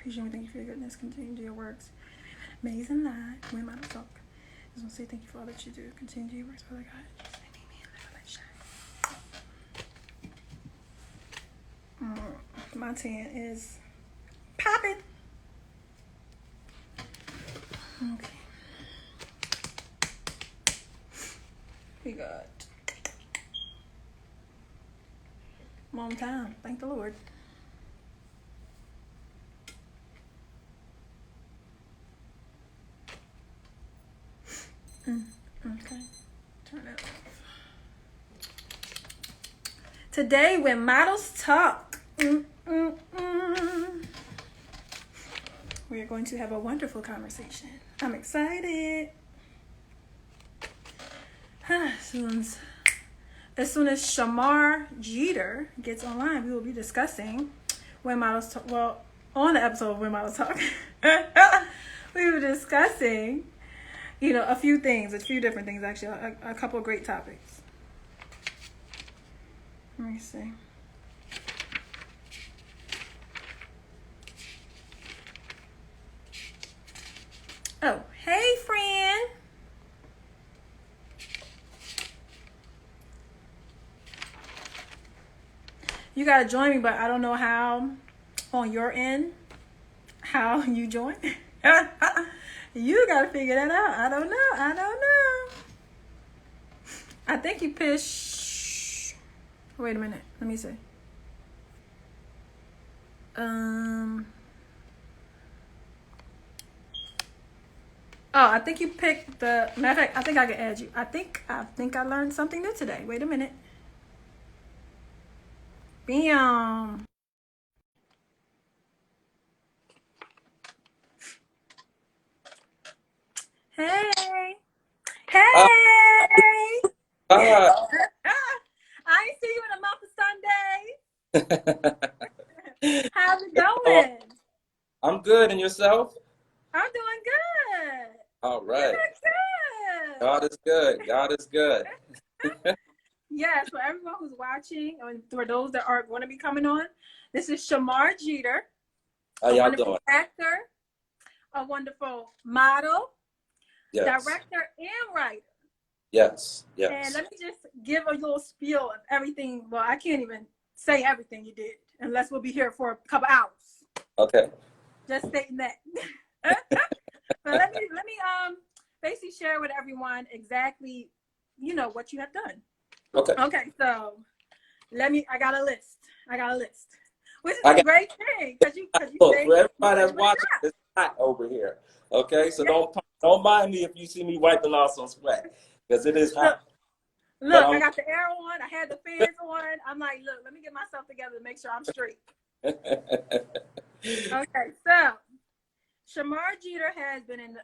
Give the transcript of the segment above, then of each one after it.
Praise you and thank you for your goodness. Continue to do your works. Amazing light. When my talk. I just want to say thank you for all that you do. Continue to do your works, Father God. Just make me a little light shine. My tan is popping. Okay. We got long time. Thank the Lord. Okay. Turn it off. Today, when models talk, we are going to have a wonderful conversation. I'm excited. As soon as Charmar Jeter gets online, we will be discussing when models talk. Well, on the episode of When Models Talk, we were discussing, a few things, a few different things actually, a couple of great topics. Let me see. Oh, hey, friend. You gotta join me, but I don't know how on your end, how you join. You gotta figure that out. I don't know. I think you push. Wait a minute. Let me see. Oh, I think you picked the. Matter of fact, I think I can add you. I think I learned something new today. Wait a minute. Bam. Hey. Hey. Uh, I ain't see you in a month of Sundays. How's it uh, going? I'm good, and yourself? I'm doing good. All Doing right. good. God is good. God is good. Yes, for everyone who's watching, and for those that are going to be coming on, this is Charmar Jeter, How a y'all wonderful doing? actor, a wonderful model, Yes. director, and writer. Yes. And Yes. let me just give a little spiel of everything. Well, I can't even say everything you did unless we'll be here for a couple hours. Okay. Just stating that. But let me basically share with everyone exactly, what you have done. Okay. Okay, so I got a list, which is I a got great thing because you look say for you everybody said that's you want to watching. try. It's hot over here. Okay, so Yeah. don't mind me if you see me wiping off some sweat because it is Look, hot. But look, I got the air on. I had the fans on. I'm like, look, let me get myself together to make sure I'm straight. Okay, so Charmar Jeter has been in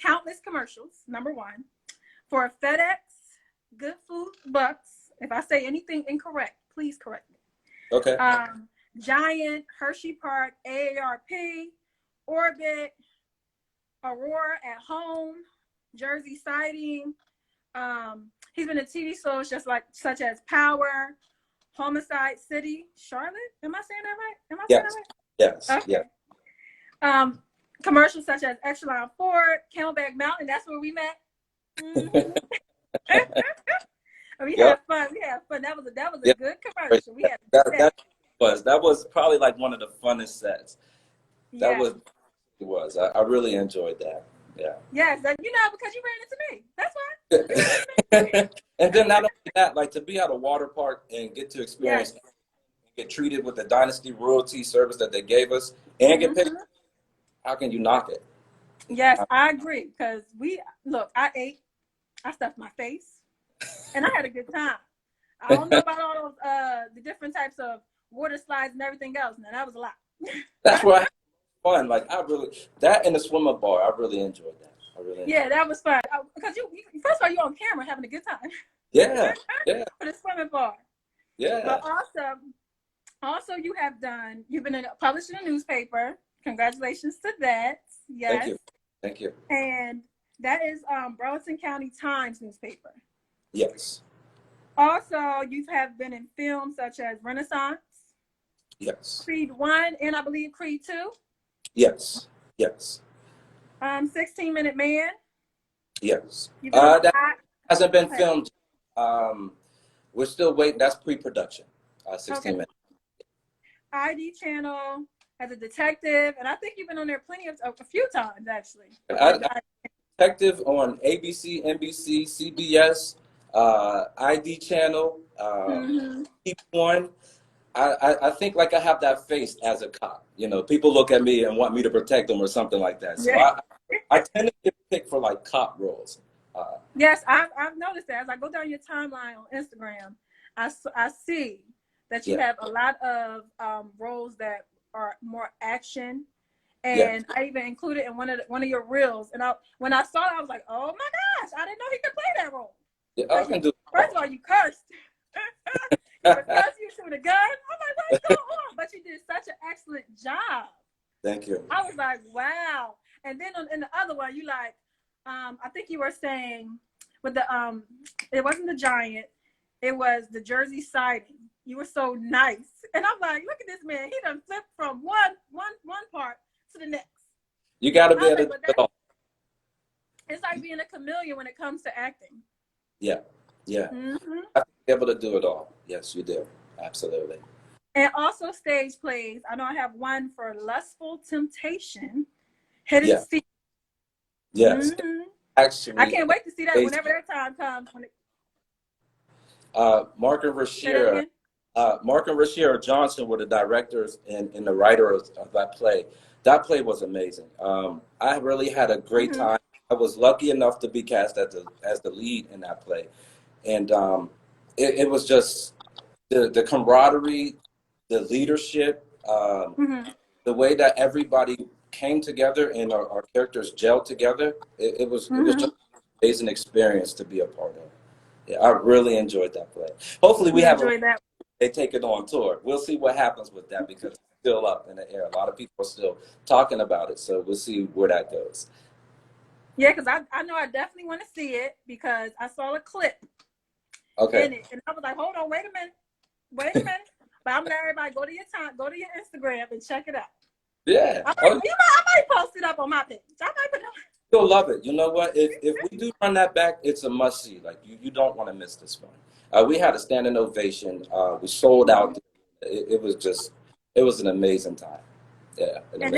countless commercials. Number one, for FedEx, Good Food Bucks. If I say anything incorrect, please correct me. Okay. Giant, Hershey Park, AARP, Orbit, Aurora at Home, Jersey Sighting. He's been in TV shows such as Power, Homicide City, Charlotte. Am I saying that right? Yes. Yes. Okay. Commercials such as Echelon Ford, Camelback Mountain. That's where we met. Mm-hmm. We Yep. had fun. That was a Yep. good commercial. We had a good That day. that was probably like one of the funnest sets. That Yes. was it was. I really enjoyed that. Yeah. Yes, because you ran into me. That's why. You ran into me. And then not only that, like to be at a water park and get to Yes. experience, get treated with the Dynasty royalty service that they gave us, and get paid. Mm-hmm. How can you knock it? Yes, I agree. Because I ate, I stuffed my face, and I had a good time. I don't know about all those the different types of water slides and everything else. Now that was a lot. That's why I had fun. Like I really that and the swimmer bar. I really enjoyed that. I really enjoyed. Yeah, that was fun. Because you first of all, you're on camera having a good time. Yeah, yeah, For the swimming bar. yeah. But also you've been published in a newspaper. Congratulations to that. Thank Yes. you, thank you. And that is Burlington County Times newspaper. Yes, Also, you have been in films such as Renaissance, yes, Creed 1, and I believe Creed 2. Yes. Yes. 16-minute man. Yes. You've been on. That hasn't been Okay. filmed. We're still waiting. That's pre-production. 16 Okay. minutes. ID channel as a detective, and I think you've been on there a few times actually. Detective on ABC, NBC, CBS, ID channel, Keep One. I think like I have that face as a cop. You know, people look at me and want me to protect them or something like that. So Yeah. I tend to get picked for like cop roles. Yes, I've noticed that as I go down your timeline on Instagram, I see that you have a lot of roles that are more action, and I even included in one of your reels. And when I saw it, I was like, oh my gosh, I didn't know he could play that role. Yeah, I can do. First of all, you cursed. You were cursed. You shoot a gun. I'm like, what's going on? But you did such an excellent job. Thank you. I was like, wow. And then in the other one, you like, I think you were saying with the it wasn't the giant, it was the Jersey sighting. You were so nice, and I'm like, look at this man. He done flipped from one part to the next. You got to be able to do it all. It's like being a chameleon when it comes to acting. Yeah, yeah. You have to be able to do it all. Yes, you do. Absolutely. And also stage plays. I know I have one for Lustful Temptation, Hidden Secret. Yes. Actually, I can't wait to see that whenever that time comes. Mark and Rashira Johnson were the directors and the writers of that play. That play was amazing. I really had a great time. I was lucky enough to be cast as the lead in that play. And it was just the camaraderie, the leadership, the way that everybody came together and our characters gelled together. It was just an amazing experience to be a part of. Yeah, I really enjoyed that play. Hopefully they take it on tour. We'll see what happens with that because it's still up in the air. A lot of people are still talking about it, so we'll see where that goes. Yeah, because I know I definitely want to see it because I saw a clip in it, and I was like, hold on, wait a minute. But I'm gonna let everybody go to your Instagram and check it out. Yeah, I might post it up on my page. I might put it on. You'll love it. You know what? If we do run that back, it's a must see. Like you don't want to miss this one. We had a standing ovation. We sold out. It was an amazing time. Yeah, and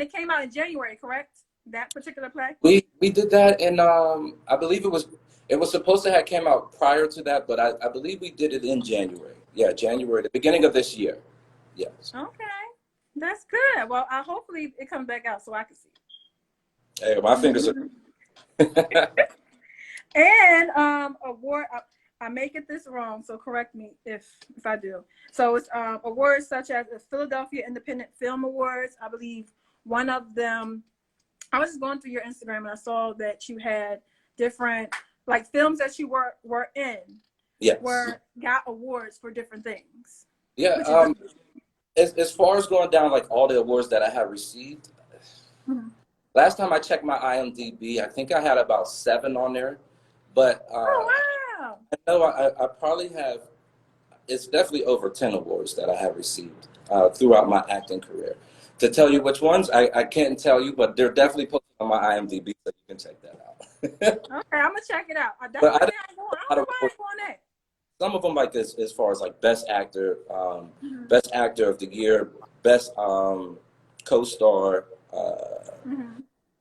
it came out in January, correct? That particular play. We did that in I believe it was supposed to have came out prior to that, but I believe we did it in January. Yeah, January, the beginning of this year. Yes. Okay, that's good. Well, hopefully it comes back out so I can see. Hey, my fingers are. And award. I may get this wrong, so correct me if I do. So it's awards such as the Philadelphia Independent Film Awards. I believe one of them. I was just going through your Instagram and I saw that you had different like films that you were in. Yes. Got awards for different things. Yeah. As far as going down like all the awards that I have received. Last time I checked my IMDb, I think I had about 7 on there, but oh wow! I know I probably have. It's definitely over 10 awards that I have received throughout my acting career. To tell you which ones, I can't tell you, but they're definitely posted on my IMDb, so you can check that out. Okay, I'm gonna check it out. I definitely I don't know why I'm going that. Some of them like this, as far as like best actor of the year, best co-star.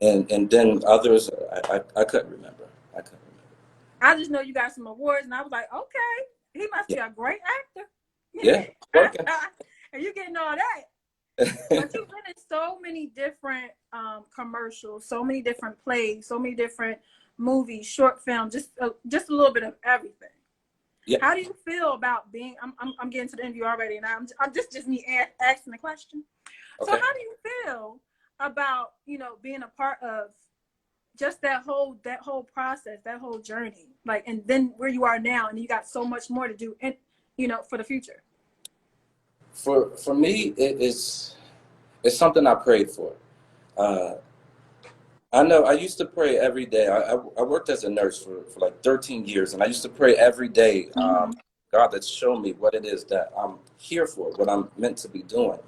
And then others, I couldn't remember. I just know you got some awards, and I was like, okay, he must be a great actor. Yeah, working. And you getting all that. But you've been in so many different commercials, so many different plays, so many different movies, short films, just a little bit of everything. Yeah. How do you feel about being? I'm getting to the interview already, and I'm just me asking the question. Okay. So how do you feel about being a part of just that whole process, that whole journey, like, and then where you are now, and you got so much more to do, and for the future. For me, it's something I prayed for. I know I used to pray every day. I worked as a nurse for like 13 years, and I used to pray every day. God, that's shown me what it is that I'm here for, what I'm meant to be doing,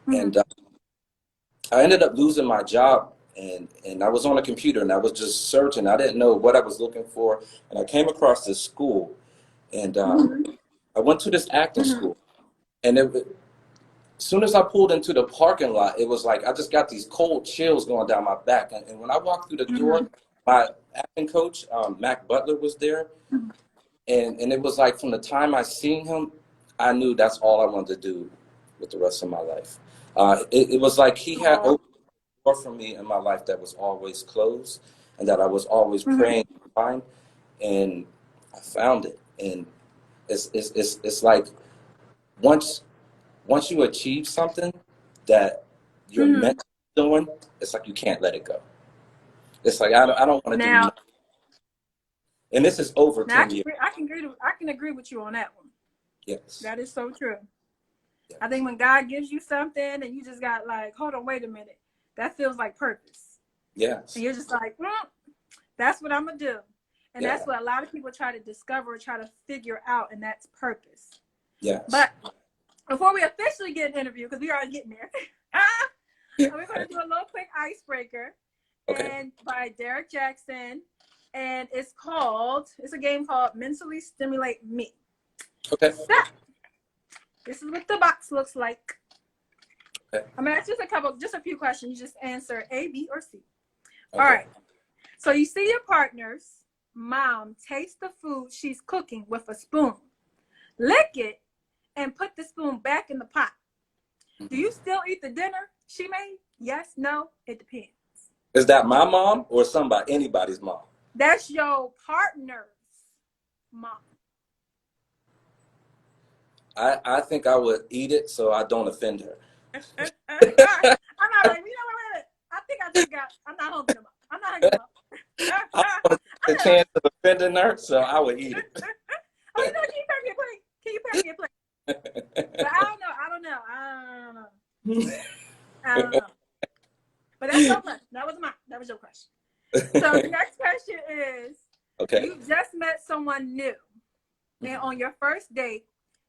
and I ended up losing my job, and I was on a computer and I was just searching. I didn't know what I was looking for, and I came across this school, and I went to this acting school, and as soon as I pulled into the parking lot, it was like I just got these cold chills going down my back. And when I walked through the door, my acting coach, Mac Butler, was there, and it was like from the time I seen him, I knew that's all I wanted to do with the rest of my life. It was like he had opened a door for me in my life that was always closed, and that I was always praying to find, and I found it. And it's like once you achieve something that you're meant to be doing, it's like you can't let it go. It's like I don't want to do nothing. And this is over 10 years. I can agree with you on that one. Yes. That is so true. Yes. I think when God gives you something and you just got like, hold on, wait a minute, that feels like purpose. Yes. And you're just like, that's what I'm gonna do. And that's what a lot of people try to discover, try to figure out, and that's purpose. Yes. But before we officially get an interview, because we are getting there, we're going to do a little quick icebreaker, and by Derek Jackson, and it's a game called Mentally Stimulate Me. Okay. So, this is what the box looks like. Okay. I'm going to ask just a few questions. You just answer A, B, or C. Okay. All right. So you see your partner's mom taste the food she's cooking with a spoon, lick it, and put the spoon back in the pot. Do you still eat the dinner she made? Yes, no, it depends. Is that my mom or anybody's mom? That's your partner's mom. I think I would eat it so I don't offend her. I'm not like, I'm not hungry no more. I'm not hungry no more. I want the chance of offending her, so I would eat it. Oh, can you pass me a plate? Can you pass me a plate? But I don't know. I don't know. But that's your question. That was your question. So the next question is, you just met someone new, and on your first date,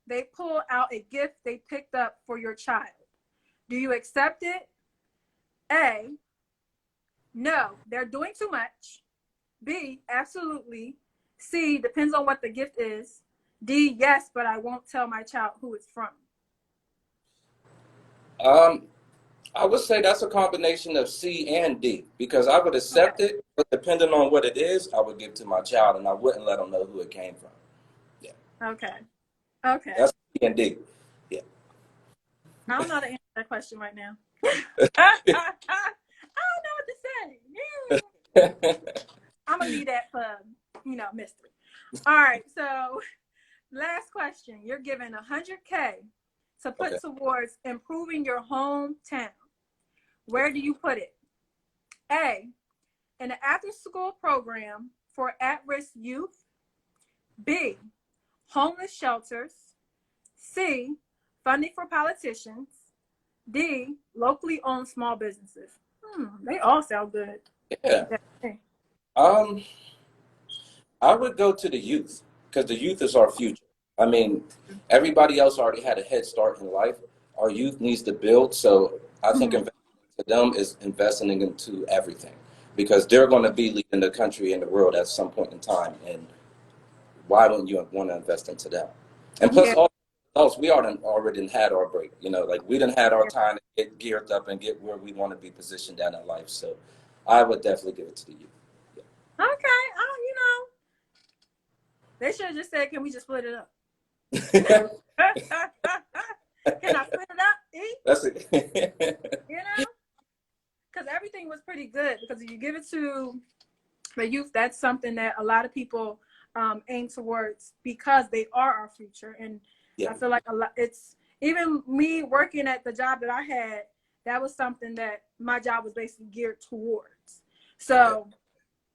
they pull out a gift they picked up for your child. Do you accept it? A, no, they're doing too much. B, absolutely. C, depends on what the gift is. D, yes, but I won't tell my child who it's from. I would say that's a combination of C and D, because I would accept it, but depending on what it is, I would give to my child, and I wouldn't let them know who it came from. Yeah. Okay. That's C and D. Yeah. I don't know how to answer that question right now. I don't know what to say. I'm gonna leave that for mystery. All right. So, last question. You're given $100K to put towards improving your hometown. Where do you put it? A, in an after-school program for at-risk youth. B, homeless shelters. C, funding for politicians. D, locally owned small businesses. They all sound good. Yeah. I would go to the youth, because the youth is our future. I mean, everybody else already had a head start in life. Our youth needs to build, so I think investing to them is investing into everything, because they're going to be leading the country and the world at some point in time, and why wouldn't you want to invest into them? And plus, all adults, we already had our break. Like we done had our time to get geared up and get where we want to be positioned down in life. So I would definitely give it to the youth. Yeah. Okay. They should have just said, can we just split it up? Can I split it up? That's it. Because everything was pretty good. Because if you give it to the youth, that's something that a lot of people aim towards, because they are our future. And I feel like it's even me working at the job that I had, that was something that my job was basically geared towards. So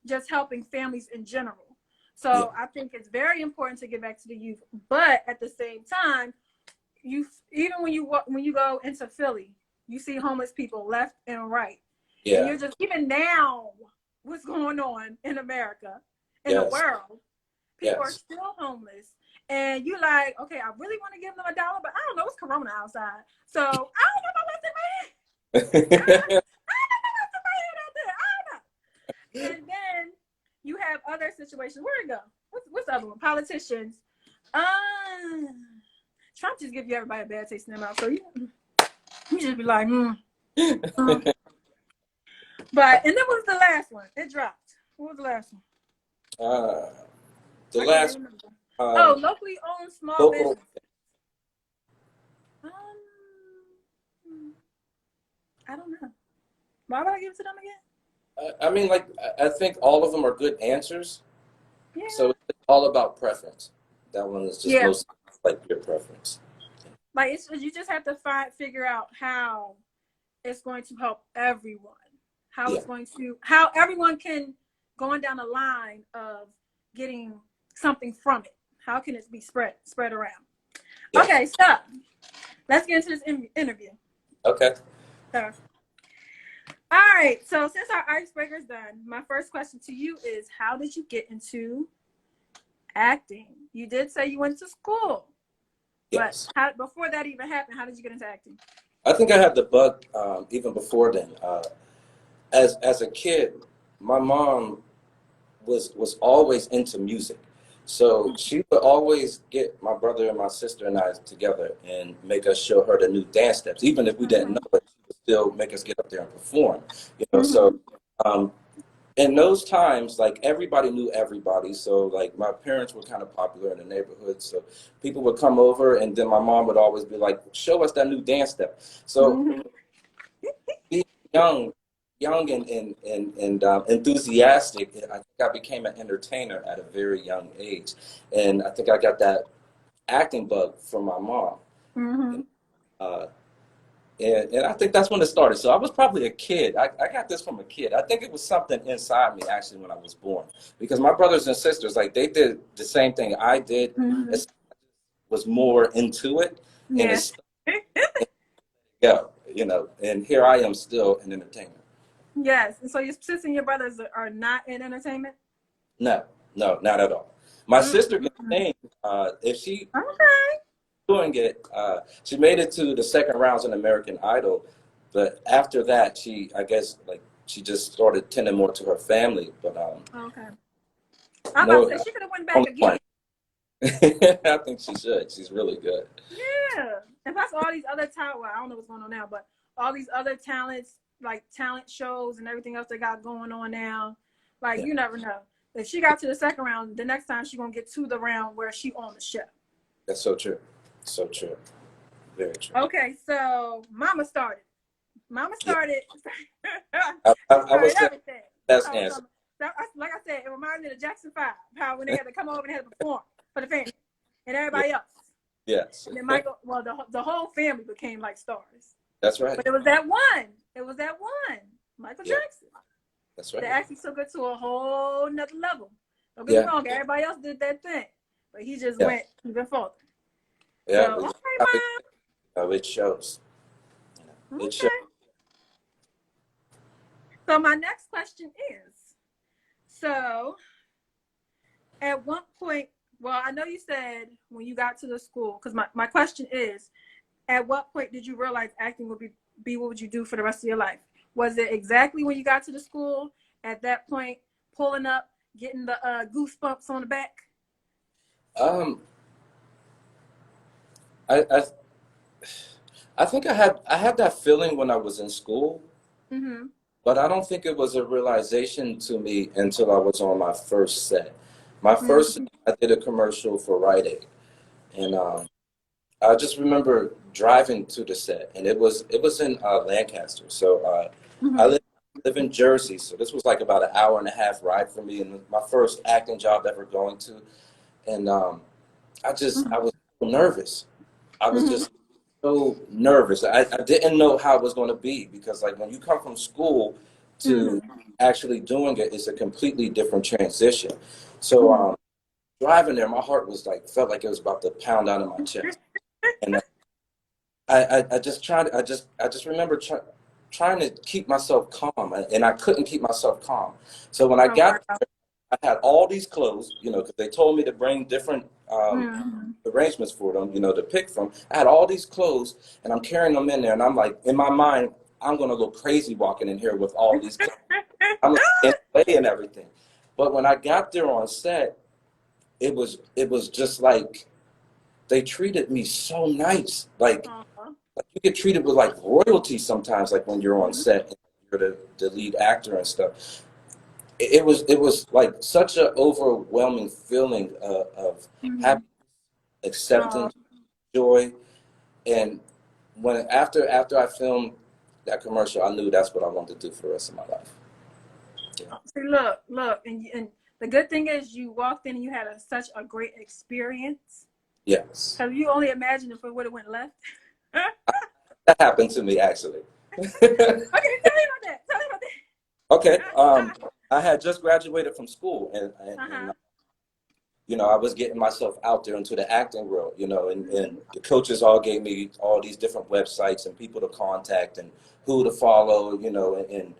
just helping families in general. So I think it's very important to give back to the youth, but at the same time, even when you go into Philly, you see homeless people left and right. Yeah. And you're just, even now, what's going on in America, in the world, people are still homeless, and you like, okay, I really want to give them $1, but I don't know, it's Corona outside, so I don't know if I left it, man. And then you have other situations. Where'd it go? What's the other one? Politicians. Trump just give you everybody a bad taste in their mouth. So you just be like, But, and then what was the last one? It dropped. What was the last one? The last locally owned small business. I don't know. Why would I give it to them again? I mean, like, I think all of them are good answers. Yeah. So it's all about preference. That one is just most like your preference. Like you just have to figure out how it's going to help everyone. How it's going to, how everyone can go on down the line of getting something from it. How can it be spread around? Yeah. Okay, stop. Let's get into this interview. Okay. So, all right. So since our icebreaker is done, my first question to you is, how did you get into acting? You did say you went to school. Yes. But before that even happened, how did you get into acting? I think I had the bug even before then. As a kid, my mom was always into music. So she would always get my brother and my sister and I together and make us show her the new dance steps. Even if we didn't know it, she would still make us get up there and perform. You know, so in those times, like, everybody knew everybody. So, like, my parents were kind of popular in the neighborhood. So people would come over, and then my mom would always be like, show us that new dance step. So being young and enthusiastic, I think I became an entertainer at a very young age. And I think I got that acting bug from my mom. And I think that's when it started. So I was probably a kid. I got this from a kid. I think it was something inside me, actually, when I was born. Because my brothers and sisters, like, they did the same thing I did. It was more into it. And it's you know, and here I am still an entertainer. Yes. And so your sister and your brothers are not in entertainment? No, not at all. My sister can sing. If she doing it, she made it to the second rounds in American Idol, but after that, I guess she just started tending more to her family. But okay, I'm about to say she could have went back again. I think she should. She's really good. Yeah, and plus all these other talent. Well, I don't know what's going on now, but all these other talents, like talent shows and everything else they got going on now. Like, you never know. If she got to the second round, the next time she's gonna get to the round where she on the show. That's so true. So true. Very true. Okay, so Mama started. I was everything. Best answer. Like I said, it reminds me of Jackson 5, how when they had to come over and had to perform for the family and everybody else. Yes. And then Michael, well, the whole family became like stars. That's right. But it was that one. Michael Jackson. That's right. They actually took it to a whole nother level. Don't get me wrong, everybody else did that thing, but he just went even further. Yeah, so, okay, Mom. It shows. It shows. So my next question is, so at one point, well, I know you said when you got to the school, because my question is, at what point did you realize acting would be what would you do for the rest of your life? Was it exactly when you got to the school, at that point, pulling up, getting the goosebumps on the back? I think I had that feeling when I was in school, but I don't think it was a realization to me until I was on my first set. My first set, I did a commercial for Rite Aid, and I just remember driving to the set, and it was in Lancaster. So I live in Jersey, so this was like about an hour and a half ride for me, and my first acting job ever going to, and I was so nervous. I was just so nervous. I didn't know how it was going to be, because like when you come from school to actually doing it, it's a completely different transition. So driving there, my heart was felt like it was about to pound out of my chest, and I just remember trying to keep myself calm, and I couldn't keep myself calm. So when I got there, I had all these clothes, because they told me to bring different arrangements for them, to pick from. I had all these clothes, and I'm carrying them in there, and I'm like, in my mind, I'm going to look crazy walking in here with all these clothes. I'm in play and everything. But when I got there on set, it was just like they treated me so nice. Like you get treated with like royalty sometimes, like when you're on set and you're the lead actor and stuff. It was like such an overwhelming feeling of happiness, acceptance, joy. And when after I filmed that commercial, I knew that's what I wanted to do for the rest of my life. Yeah. See, look, and the good thing is you walked in and you had such a great experience. Yes. Have you only imagined if it would have went left? That happened to me, actually. Okay, tell me about that. Tell me about that. Okay. I had just graduated from school, and you know, I was getting myself out there into the acting world, you know, and the coaches all gave me all these different websites and people to contact and who to follow, you know, and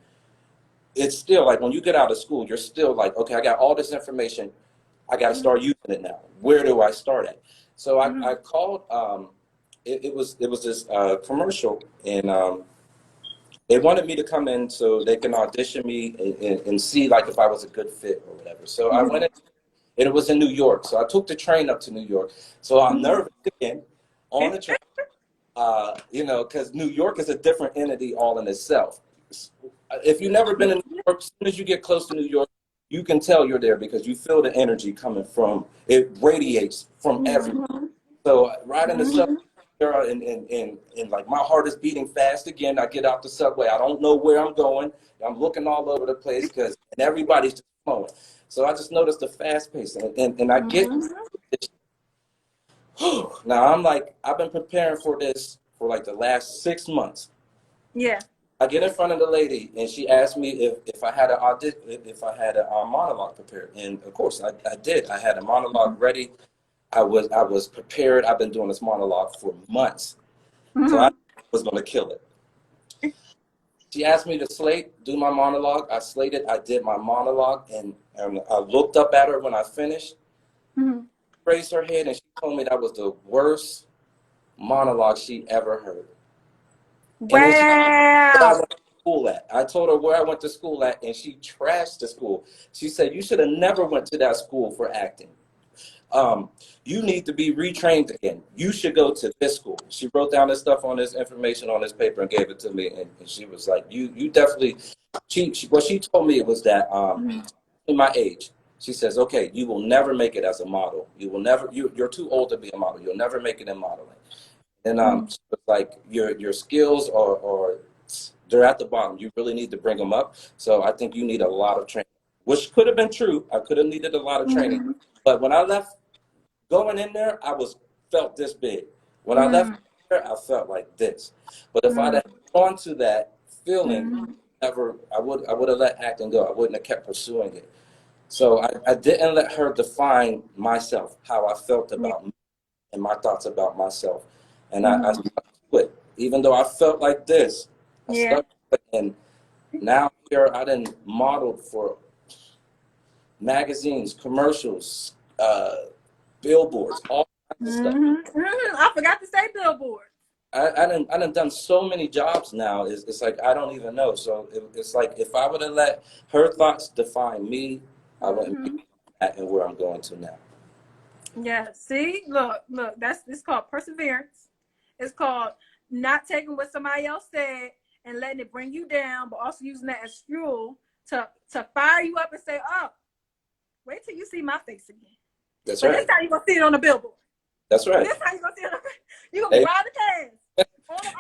it's still like when you get out of school, you're still like, okay, I got all this information. I got to start using it now. Where do I start at? So I called, it was this commercial, and they wanted me to come in so they can audition me and see like if I was a good fit or whatever. So I went in, and it was in New York. So I took the train up to New York. So I'm nervous again on the train, you know, because New York is a different entity all in itself. If you've never been in New York, as soon as you get close to New York, you can tell you're there because you feel the energy coming from, it radiates from everywhere. So right in the subway, and like my heart is beating fast again. I get out the subway. I don't know where I'm going. I'm looking all over the place and everybody's just flowing. So I just noticed the fast pace, and I get now I'm like, I've been preparing for this for like the last 6 months. Yeah. I get in front of the lady, and she asked me if I had a monologue prepared, and of course I did. I had a monologue ready. I was prepared. I've been doing this monologue for months, so I was going to kill it. She asked me to do my monologue. I slated. I did my monologue, and I looked up at her when I finished. Raised her head, and she told me that was the worst monologue she ever heard. Wow. I told her where I went to school at, and she trashed the school. She said, "You should have never went to that school for acting. You need to be retrained again. You should go to this school." She wrote down this stuff on this information on this paper and gave it to me, and she was like, "You definitely." What she told me was that in my age, she says, "Okay, you will never make it as a model. You will never. You're too old to be a model. You'll never make it in modeling." And she was like, your skills are they're at the bottom. You really need to bring them up. So I think you need a lot of training, which could have been true. I could have needed a lot of training. But when I left, going in there, felt this big. When I left there, I felt like this. But if I'd have gone to that feeling, I would have let acting go. I wouldn't have kept pursuing it. So I didn't let her define myself, how I felt about me and my thoughts about myself. And I stuck to it. Even though I felt like this, I stuck to it. And now here I done modeled for magazines, commercials, billboards, all kinds of stuff. I forgot to say billboard. I done so many jobs now. It's like I don't even know. So it's like if I would have let her thoughts define me, I wouldn't be at and where I'm going to now. Yeah. See, look. It's called perseverance. It's called not taking what somebody else said and letting it bring you down, but also using that as fuel to fire you up and say, "Oh, wait till you see my face again." That's but right. This time you're gonna see it on the billboard. That's right. This time you're gonna see it. You're gonna be riding the cars.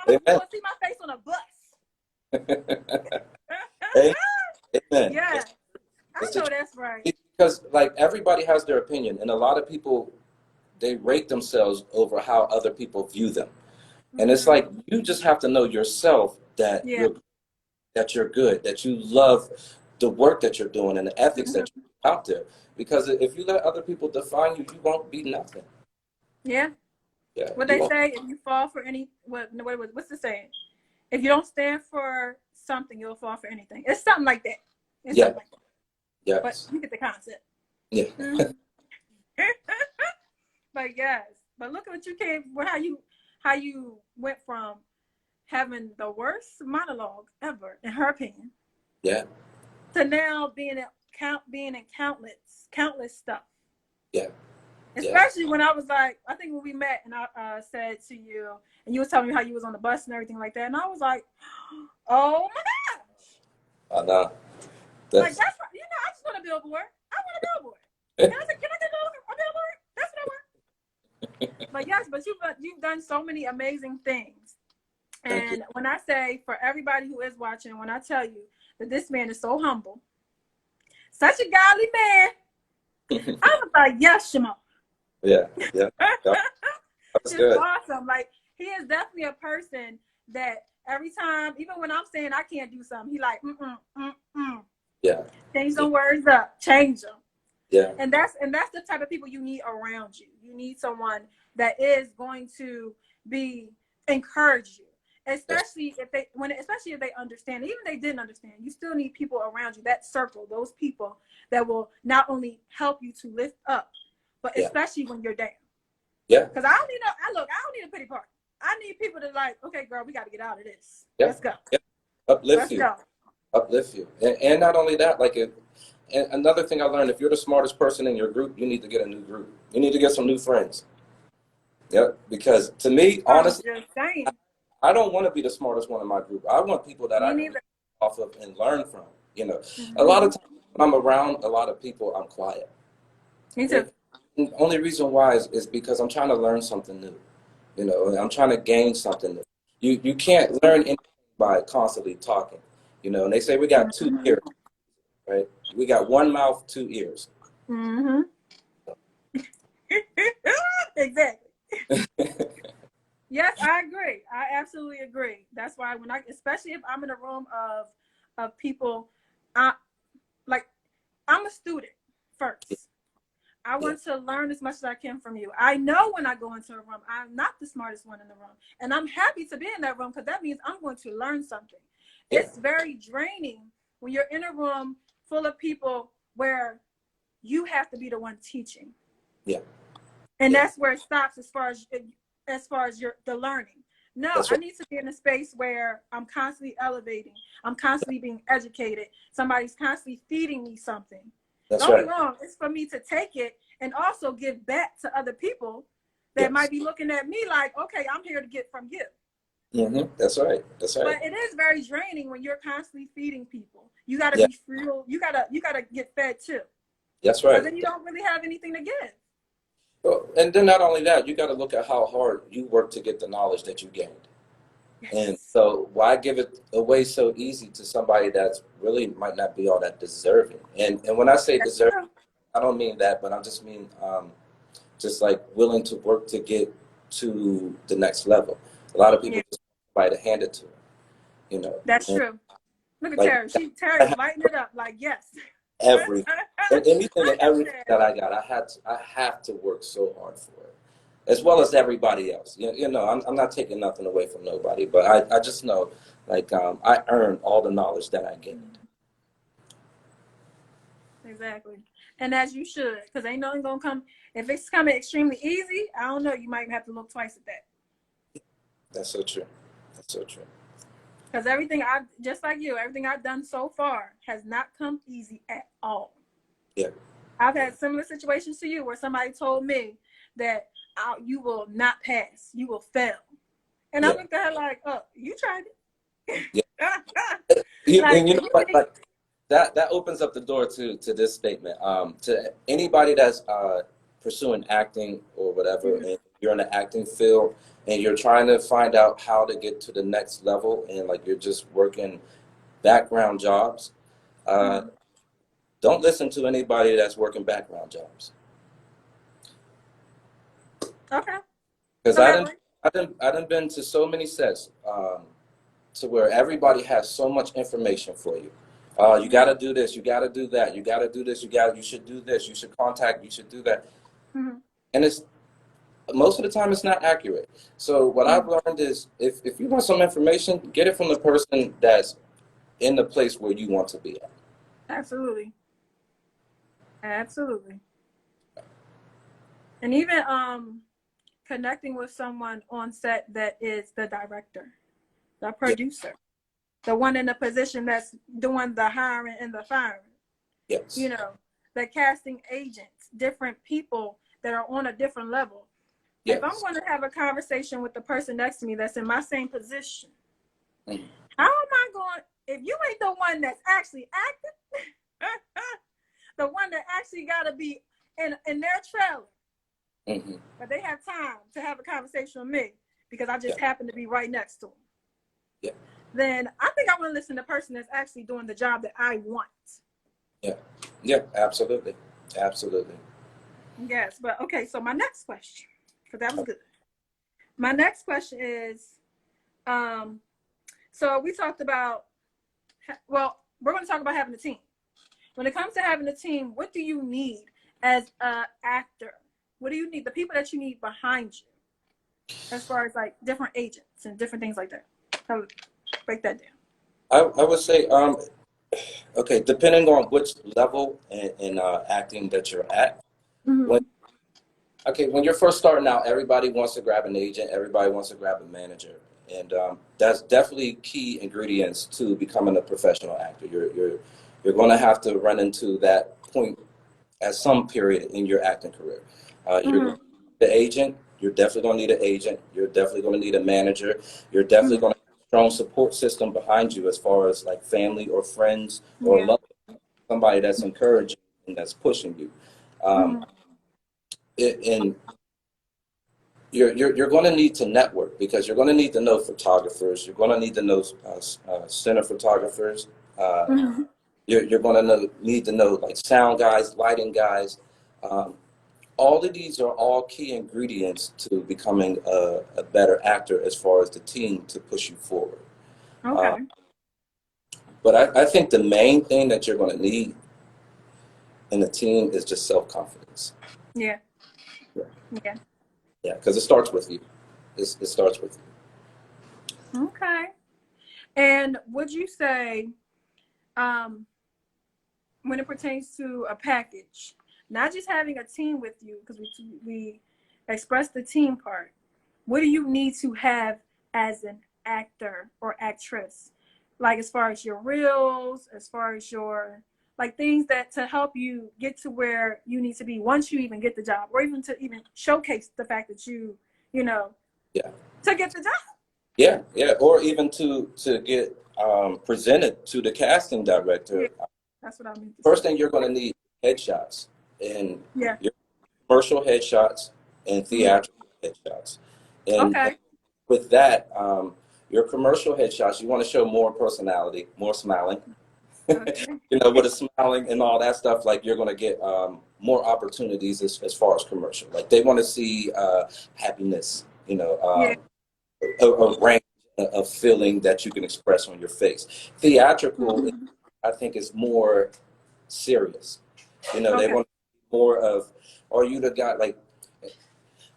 I'm gonna see my face on a bus. Amen. Yeah, I know that's right. Because like everybody has their opinion, and a lot of people, they rate themselves over how other people view them. And it's like you just have to know yourself that you're good, that you love the work that you're doing and the ethics that you're out there. Because if you let other people define you, you won't be nothing. Yeah. Yeah. What they say, if you fall for what's the saying? If you don't stand for something, you'll fall for anything. It's something like that. It's something like that. Yes. But you get the concept. Yeah. But yes. But look at what you came, how you went from having the worst monologue ever, in her opinion, Yeah. to now being in countless stuff. Yeah. Yeah. Especially when I was like, I think when we met and I said to you, and you was telling me how you was on the bus and everything like that, and I was like, oh my God. I know. Like, That's that's, I just want a billboard. I want a billboard. Can I get a billboard? That's what I want. But yes, but you've done so many amazing things. Thank you. And when I say, for everybody who is watching, when I tell you that this man is so humble, such a godly man, I was like, yes, Shimon. Yeah. Yeah. That's Just good. awesome. Like, he is definitely a person that every time, even when I'm saying I can't do something, he like, Yeah. change Yeah. some words up, change them. Yeah. And that's the type of people you need around you. You need someone that is going to be encourage you, That's, especially if they understand. Even if they didn't understand, you still need people around you. That circle, those people that will not only help you to lift up, but yeah. especially when you're down. Yeah. Because I don't need a pity party. I need people to like, okay, girl, we got to get out of this. Yeah. Let's go. Yeah. Uplift Let's you. go. Uplift you. And not only that, like and another thing I learned, if you're the smartest person in your group, you need to get a new group. You need to get some new friends. Yep. Because to me, I'm honestly, just saying. I don't want to be the smartest one in my group. I want people that Me I can neither. off of and learn from. A lot Mm-hmm. of times when I'm around a lot of people, I'm quiet. Me too. And the only reason why is because I'm trying to learn something new. I'm trying to gain something new. You can't learn anything by constantly talking. And they say we got two Mm-hmm. ears, right? We got one mouth, two ears. Mm-hmm. Exactly. Yes, I agree. I absolutely agree. That's why especially if I'm in a room of people, I like I'm a student first. I Yeah, want to learn as much as I can from you. I know when I go into a room, I'm not the smartest one in the room, and I'm happy to be in that room because that means I'm going to learn something. yeah, It's very draining when you're in a room full of people where you have to be the one teaching. yeah, And yeah. that's where it stops as far as the learning. No, That's I right. need to be in a space where I'm constantly elevating. I'm constantly being educated. Somebody's constantly feeding me something. That's Don't get right. me wrong, it's for me to take it and also give back to other people that Yes. might be looking at me like, okay, I'm here to get from you. That's right. That's right. But it is very draining when you're constantly feeding people. You gotta Yeah. be fueled, you gotta get fed too. That's Because right. then you don't really have anything to give. Well, and then not only that, you got to look at how hard you work to get the knowledge that you gained. And Yes. so why give it away so easy to somebody that's really might not be all that deserving? And when I say That's deserving, true. I don't mean that, but I just mean just like willing to work to get to the next level. A lot of people Yeah, just want somebody to hand it to them, you know. that's And true. Look at like Terry. I Terry's have lighting it up like, yes. every and anything I and everything understand. that I got, I have to work so hard for it, as well as everybody else. I'm not taking nothing away from nobody, but I just know, like, I earned all the knowledge that I gained. Exactly. And as you should, because ain't nothing gonna come. If it's coming extremely easy, I don't know. You might have to look twice at that. That's so true. That's so true. Because just like you, everything I've done so far has not come easy at all. Yeah. I've had similar situations to you where somebody told me that you will not pass, you will fail. And I Yeah. looked at her like, oh, you tried it. Yeah. Like, And you know you what? think, Like that opens up the door to this statement. To anybody that's pursuing acting or whatever, and you're in the acting field and you're trying to find out how to get to the next level, and like you're just working background jobs. Uh, don't listen to anybody that's working background jobs, okay, because elaborate. I done been to so many sets to where everybody has so much information for you. You got to do this. You got to do that. You got to do this. You should do this. You should contact. You should do that. Mm-hmm. And it's most of the time it's not accurate. So what I've Mm-hmm. learned is if you want some information, get it from the person that's in the place where you want to be at. Absolutely. Absolutely. And even connecting with someone on set that is the director. the producer, the one in the position that's doing the hiring and the firing. Yes. You know, the casting agents, different people that are on a different level. Yes. If I'm going to have a conversation with the person next to me that's in my same position, Mm-hmm. how am I going, if you ain't the one that's actually acting, the one that actually got to be in their trailer, Mm-hmm. but they have time to have a conversation with me because I just happen to be right next to them. Yeah. Then I think I want to listen to the person that's actually doing the job that I want. Yeah. Yeah, absolutely. Absolutely. Yes, but okay, so my next question, because that was good. My next question is, so we talked about, well, we're going to talk about having a team. When it comes to having a team, what do you need as an actor? What do you need? The people that you need behind you, as far as like different agents and different things like that. So break that down. I would say, okay, depending on which level in acting that you're at. Mm-hmm. When you're first starting out, everybody wants to grab an agent, everybody wants to grab a manager. And that's definitely key ingredients to becoming a professional actor. You're going to have to run into that point at some period in your acting career. You're the agent. You're definitely going to need an agent. You're definitely going to need a manager. You're definitely going to have a strong support system behind you as far as like family or friends or love, somebody that's encouraging and that's pushing you. And you're going to need to network because you're going to need to know photographers. You're going to need to know center photographers. You're going to need to know like sound guys, lighting guys. All of these are all key ingredients to becoming a better actor as far as the team to push you forward. Okay. But I think the main thing that you're going to need in a team is just self-confidence. Yeah. Yeah. Yeah. Yeah, because it starts with you. It starts with you. Okay. And would you say, when it pertains to a package, not just having a team with you, because we expressed the team part, what do you need to have as an actor or actress? Like as far as your reels, as far as your like things that to help you get to where you need to be once you even get the job, or even to even showcase the fact that you know, to get the job. Yeah, yeah, or even to get presented to the casting director. Yeah, that's what I mean. First thing you're going to need headshots and your commercial headshots and theatrical headshots. And with that, your commercial headshots, you want to show more personality, more smiling. You know, with a smiling and all that stuff, like you're going to get more opportunities as far as commercial. Like they want to see happiness, you know, a range of feeling that you can express on your face. Theatrical, I think, is more serious. You know, they want more of, are you the guy, like,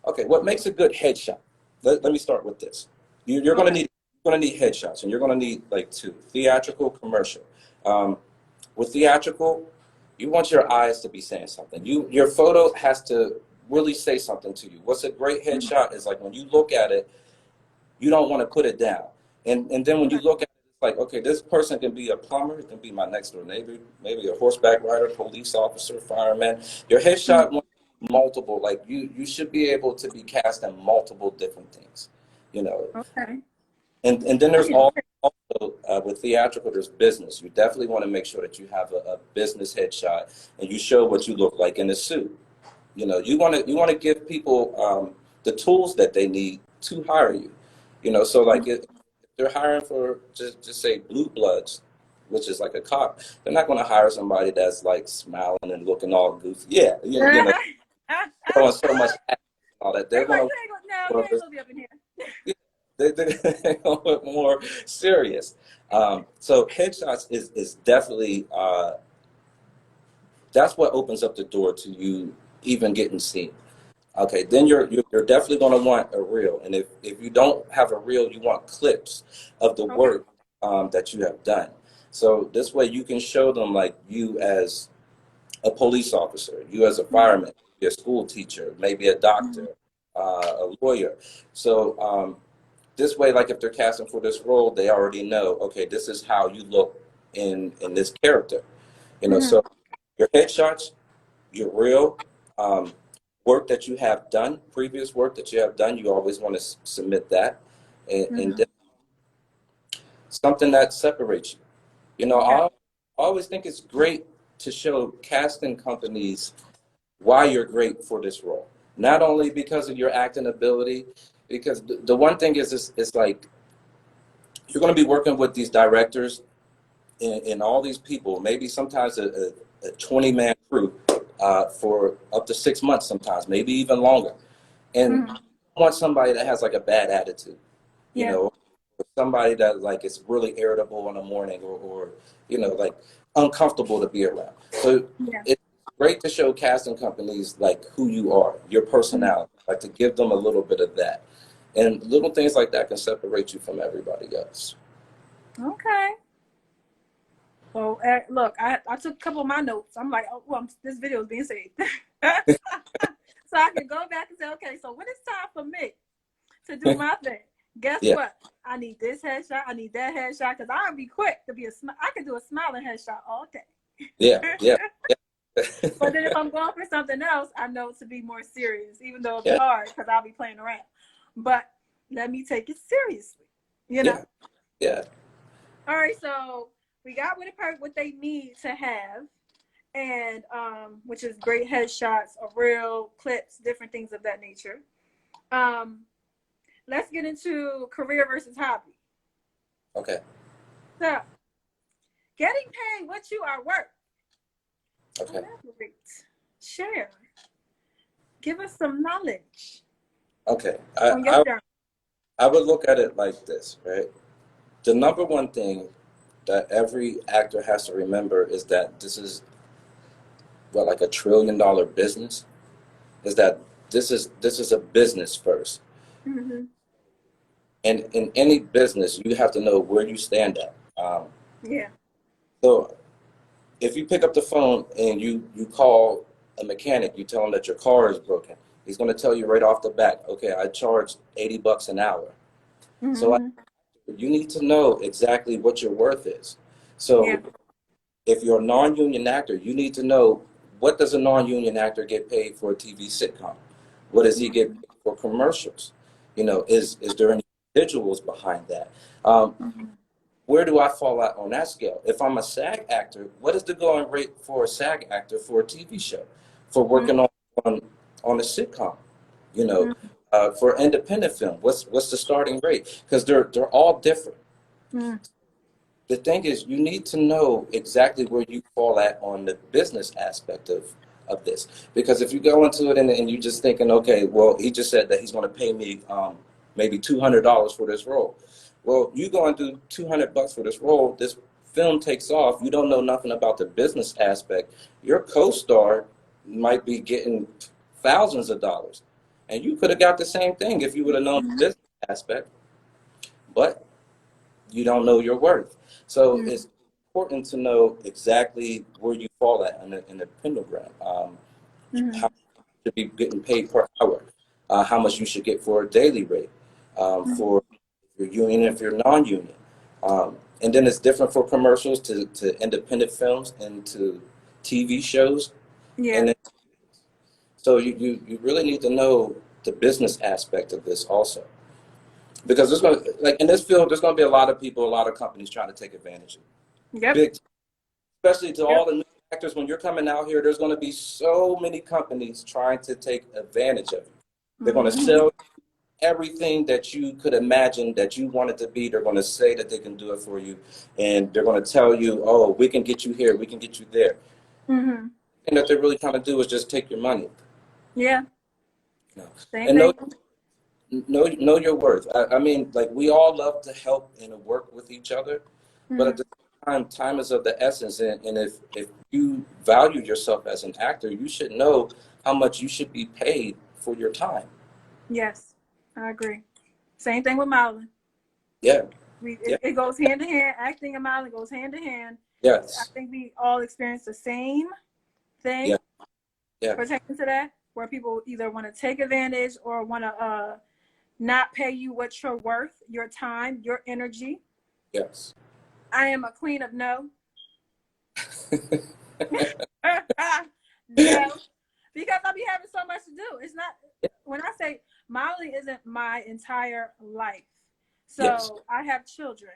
okay, what makes a good headshot? Let me start with this. You're going to need headshots, and you're going to need like two: theatrical, commercial. With theatrical, you want your eyes to be saying something. Your photo has to really say something to you. What's a great headshot is like when you look at it, you don't want to put it down. And then when you look at it, it's like, okay, this person can be a plumber, it can be my next door neighbor, maybe a horseback rider, police officer, fireman. Your headshot wants multiple, like you should be able to be cast in multiple different things, you know. And then there's also with theatrical, there's business. You definitely want to make sure that you have a business headshot and you show what you look like in a suit. You know, you want to give people the tools that they need to hire you. You know, so like if they're hiring for just say blue bloods, which is like a cop, they're not going to hire somebody that's like smiling and looking all goofy. Yeah, you know, throwing so much and all that. They're going to they're more serious. So headshots is definitely that's what opens up the door to you even getting seen. Okay, then you're definitely going to want a reel, and if you don't have a reel, you want clips of the work that you have done. So this way you can show them like you as a police officer, you as a fireman, a school teacher, maybe a doctor, a lawyer. So this way, like if they're casting for this role, they already know, okay, this is how you look in this character. You know, so your headshots, your real work that you have done, previous work that you have done, you always want to submit that, and then something that separates you. You know, I always think it's great to show casting companies why you're great for this role. Not only because of your acting ability, because the one thing is, it's like you're going to be working with these directors and all these people, maybe sometimes a 20-man crew for up to 6 months sometimes, maybe even longer. And you want somebody that has like a bad attitude, you know, somebody that like is really irritable in the morning or you know, like uncomfortable to be around. So it's great to show casting companies like who you are, your personality, like to give them a little bit of that. And little things like that can separate you from everybody else. Okay. Well, look, I took a couple of my notes. I'm like, oh, well, this video is being saved. So I can go back and say, okay, so when it's time for me to do my thing, guess what? I need this headshot. I need that headshot because I'll be quick to be I can do a smiling headshot all day. Yeah. But then if I'm going for something else, I know to be more serious, even though it'll be hard because I'll be playing around. But let me take it seriously, you know? Yeah. All right, so we got what they need to have, and which is great headshots, real clips, different things of that nature. Let's get into career versus hobby. Okay. So, getting paid what you are worth. Okay. Elaborate. Share. Give us some knowledge. Okay. I would look at it like this, right? The number one thing that every actor has to remember is that this is like $1 trillion business. Is that this is a business first. And in any business, you have to know where you stand at. So if you pick up the phone and you call a mechanic, you tell him that your car is broken. He's going to tell you right off the bat, okay, I charge $80 an hour. So you need to know exactly what your worth is. So if you're a non-union actor, you need to know, what does a non-union actor get paid for a TV sitcom? What does he get paid for commercials? You know, is there any visuals behind that? Where do I fall out on that scale? If I'm a SAG actor, what is the going rate for a SAG actor for a TV show, for working on a sitcom? You know, for independent film, what's the starting rate? Because they're all different. The thing is, you need to know exactly where you fall at on the business aspect of this. Because if you go into it and you're just thinking, okay, well, he just said that he's going to pay me maybe $200 for this role. Well, you go and do $200 for this role, this film takes off, you don't know nothing about the business aspect. Your co-star might be getting thousands of dollars. And you could have got the same thing if you would have known the business aspect. But you don't know your worth. So it's important to know exactly where you fall at in the pendogram. How much you should be getting paid per hour, how much you should get for a daily rate, for your union if you're non-union. And then it's different for commercials to independent films and to TV shows. And then, so you really need to know the business aspect of this also. Because there's going to, like in this field, there's going to be a lot of people, a lot of companies trying to take advantage of you. Big, especially to all the new actors, when you're coming out here, there's going to be so many companies trying to take advantage of you. They're going to sell everything that you could imagine that you wanted to be. They're going to say that they can do it for you. And they're going to tell you, oh, we can get you here, we can get you there. And that they're really trying to do is just take your money. You know? And know your worth. I mean, like, we all love to help and work with each other, but at the same time is of the essence. And if you value yourself as an actor, you should know how much you should be paid for your time. Yes, I agree. Same thing with modeling. It goes hand in hand. Acting and modeling goes hand in hand. Yes. I think we all experience the same thing pertaining to that, where people either want to take advantage or want to not pay you what you're worth, your time, your energy. Yes. I am a queen of no. No, because I be having so much to do. It's not, when I say modeling isn't my entire life. So Yes. I have children.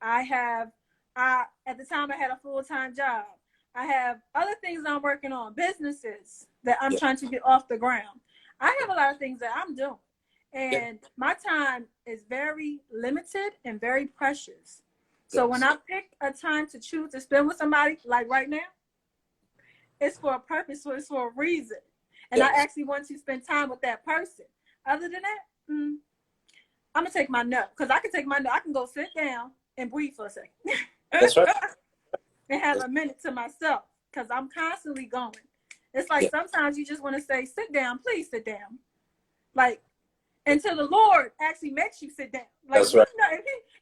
At the time I had a full-time job. I have other things I'm working on, businesses that I'm Yeah. trying to get off the ground. I have a lot of things that I'm doing. Yeah. And my time is very limited and very precious. So Yes. when I pick a time to choose to spend with somebody, like right now, it's for a purpose, so it's for a reason. And I Yes. actually want to spend time with that person. Other than that, I'm going to take my note. Because I can take my note. I can go sit down and breathe for a second. That's right. And have a minute to myself. Because I'm constantly going. It's like sometimes you just want to say, sit down, please sit down. Like, until the Lord actually makes you sit down. Like, That's right.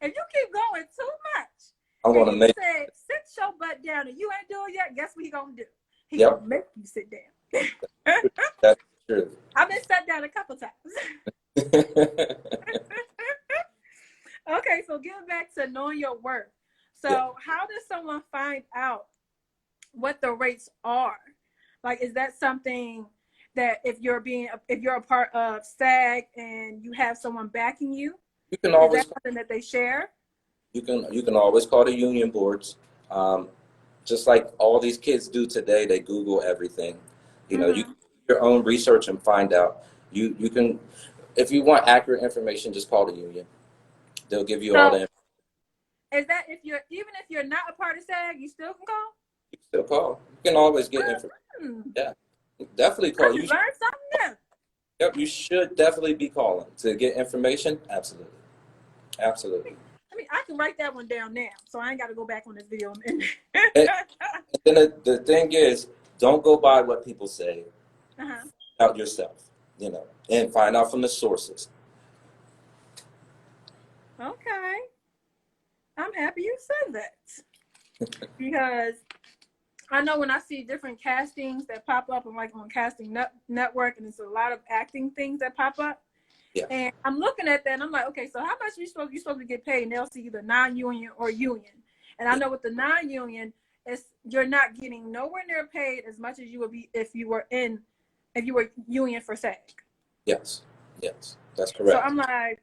If you keep going too much, I'm and gonna you make. say, sit your butt down and you ain't doing it yet, guess what he going to do? He Yep. going to make you sit down. That's true. I've been sat down a couple times. Okay, so getting back to knowing your worth. So how does someone find out what the rates are? Like, is that something that if you're a part of SAG and you have someone backing you, You can is always that something that they share? you can always call the union boards. Just like all these kids do today, they Google everything. You know, you can do your own research and find out. You can, if you want accurate information, just call the union. They'll give you all the So information. is that even if you're not a part of SAG, you still can call? You can still call. You can always get information. Yeah, definitely I call. just learned something new. Yep, you should definitely be calling to get information. Absolutely. Absolutely. I mean, I can write that one down now, so I ain't got to go back on this video. And then the thing is, don't go by what people say. Uh-huh. Out yourself, and find out from the sources. Okay. I'm happy you said that. Because I know when I see different castings that pop up, I'm like on Casting Network, and there's a lot of acting things that pop up. Yeah. And I'm looking at that, and I'm like, okay, so how much you supposed to get paid? And they'll see either non-union or union. And I know with the non-union, you're not getting nowhere near paid as much as you would be if you were union for SAG. Yes, that's correct. So I'm like,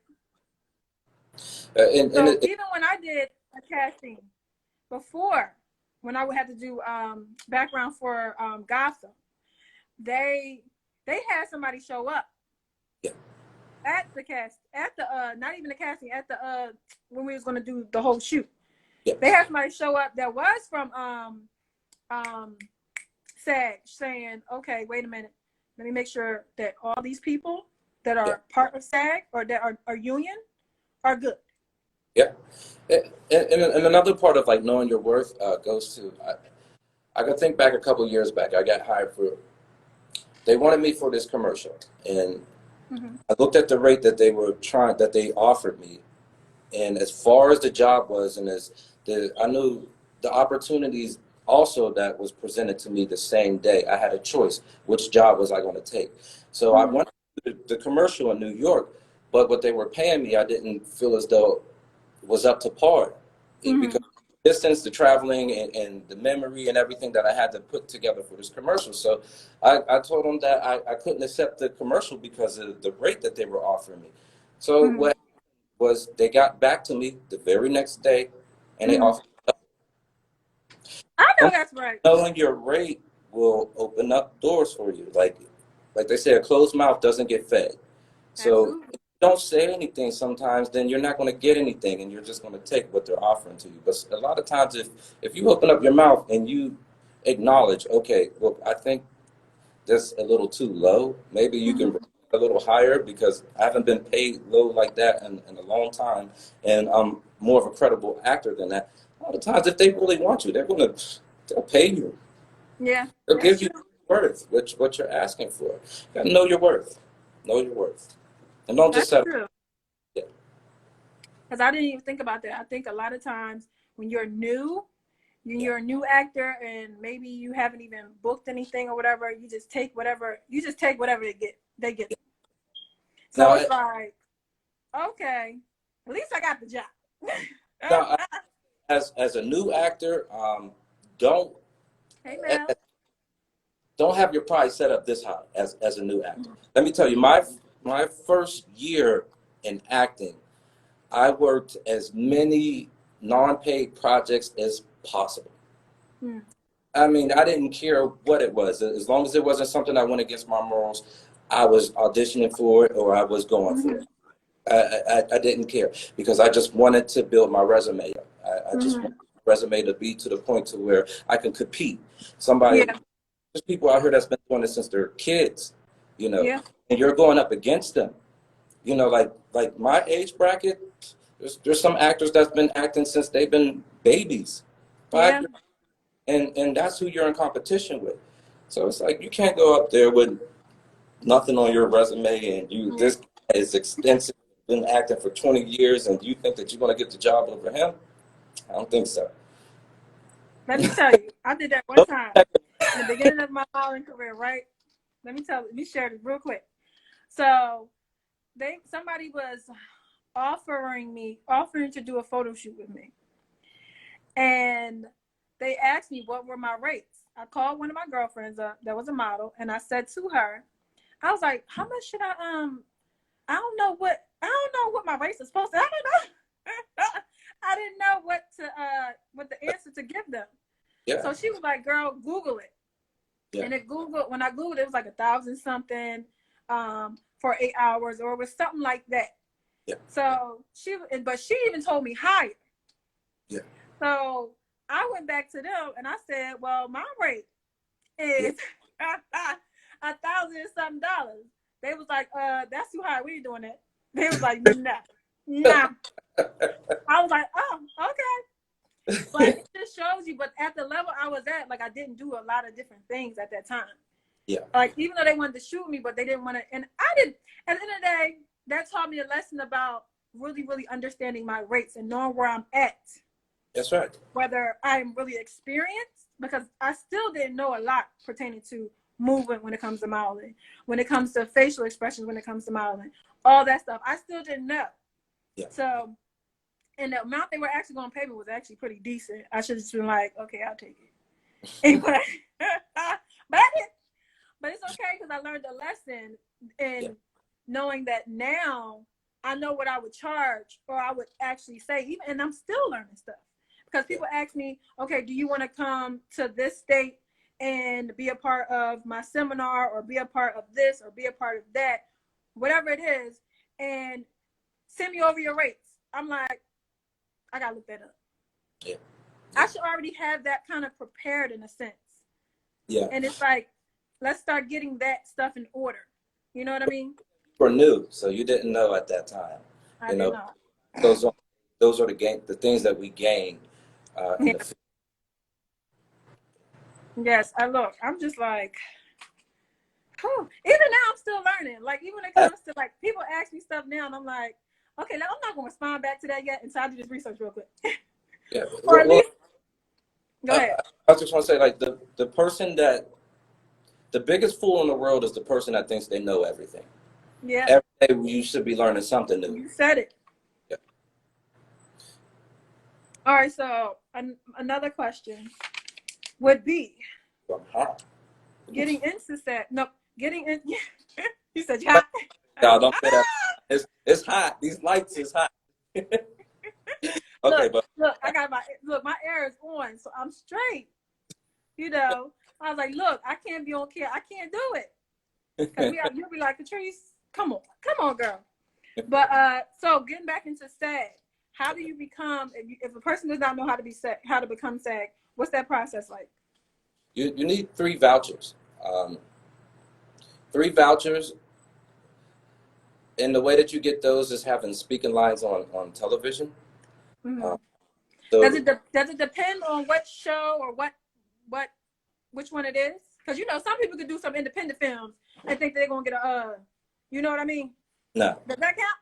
even when I did a casting before, when I would have to do background for Gotham, they had somebody show up. Yeah. At the not even the casting, at the when we was gonna do the whole shoot. Yeah. They had somebody show up that was from SAG saying, okay, wait a minute, let me make sure that all these people that are part of SAG or that are union are good. Yeah. And another part of like knowing your worth goes to I could think back a couple years back. I got hired they wanted me for this commercial, and I looked at the rate that they offered me, and as far as the job was, and I knew the opportunities also that was presented to me the same day. I had a choice, which job was I going to take. So I went to the commercial in New York, but what they were paying me, I didn't feel as though it was up to par, because the distance, the traveling, and the memory and everything that I had to put together for this commercial. So I told them that I couldn't accept the commercial because of the rate that they were offering me. So what was, they got back to me the very next day, and they offered. I know that's right. Knowing your rate will open up doors for you. Like they say, a closed mouth doesn't get fed. So if you don't say anything sometimes, then you're not going to get anything, and you're just going to take what they're offering to you. But a lot of times, if you open up your mouth and you acknowledge, okay, look, I think that's a little too low. Maybe you can bring it a little higher, because I haven't been paid low like that in a long time, and I'm more of a credible actor than that. A lot of times, if they really want you, they'll pay you. Yeah. They'll give you worth, what you're asking for. You gotta know your worth. Know your worth. And don't just settle. True. Yeah. Because I didn't even think about that. I think a lot of times when you're new, you're a new actor, and maybe you haven't even booked anything or whatever, you just take whatever they get. So now, it's like, Okay. At least I got the job. Now, as a new actor, don't Hey, Mel. don't have your pride set up this high as a new actor. Let me tell you, my first year in acting, I worked as many non-paid projects as possible. Hmm. I mean, I didn't care what it was. As long as it wasn't something I went against my morals, I was auditioning for it or I was going for it. I didn't care because I just wanted to build my resume up. I just want my resume to be to the point to where I can compete. Yeah. There's people out here that's been doing this since they're kids, Yeah. and you're going up against them. Like my age bracket, there's some actors that's been acting since they've been babies, Yeah. 5 years, and that's who you're in competition with. So it's like you can't go up there with nothing on your resume and Yeah. this guy is extensive, been acting for 20 years, and you think that you're going to get the job over him? I don't think so. Let me tell you, I did that one time in the beginning of my modeling career, right? Let me share this real quick. So somebody was offering to do a photo shoot with me. And they asked me what were my rates. I called one of my girlfriends up that was a model, and I said to her, I was like, how much should I don't know what my rates are supposed to. I don't know. I didn't know what the answer to give them. Yeah. So she was like, girl, Google it. Yeah. And when I Googled it was like 1,000 something for 8 hours, or it was something like that. Yeah. So she even told me higher. Yeah. So I went back to them and I said, well, my rate is $1,000 and something. They was like, that's too high. We ain't doing that. They was like, nah. I was like, oh, okay. But it just shows you, but at the level I was at, like I didn't do a lot of different things at that time. Yeah. Like even though they wanted to shoot me, but they didn't want to, and I didn't, at the end of the day, that taught me a lesson about really, really understanding my rates and knowing where I'm at. That's right. Whether I'm really experienced, because I still didn't know a lot pertaining to movement when it comes to modeling, when it comes to facial expressions, when it comes to modeling, all that stuff. I still didn't know. Yeah. So, and the amount they were actually going to pay me was actually pretty decent. I should have just been like, okay, I'll take it. Anyway, but it's okay because I learned a lesson in knowing that now I know what I would charge or I would actually say, even, and I'm still learning stuff. Because people ask me, okay, do you want to come to this state and be a part of my seminar or be a part of this or be a part of that, whatever it is, and send me over your rates. I'm like, I got to look that up. Yeah. I should already have that kind of prepared in a sense. Yeah. And it's like, let's start getting that stuff in order. You know what I mean? You were new, so you didn't know at that time. I did not. Those are the things that we gain in the field. Yes, I'm just like, whew. Even now I'm still learning. Like even when it comes to like people ask me stuff now and I'm like, okay, now I'm not gonna respond back to that yet until I do this research real quick. Yeah. Or at least go ahead. I just want to say like the person that the biggest fool in the world is the person that thinks they know everything. Yeah. Every day you should be learning something new. You said it. Yeah. All right, so another question would be getting into SAG. No, getting in. You said hot. No, don't say that. It's hot. These lights is hot. Okay, look, I got my air is on, so I'm straight. You know, I was like, look, I can't be on camera. I can't do it. Because you'll be like, Patrice, come on, girl. But so getting back into SAG, how do you become? If a person does not know how to become SAG, what's that process like? You need 3 vouchers. 3 vouchers. And the way that you get those is having speaking lines on television. Mm-hmm. So does it depend on what show or which one it is? Because some people could do some independent films and think they're gonna get you know what I mean? No. Does that count?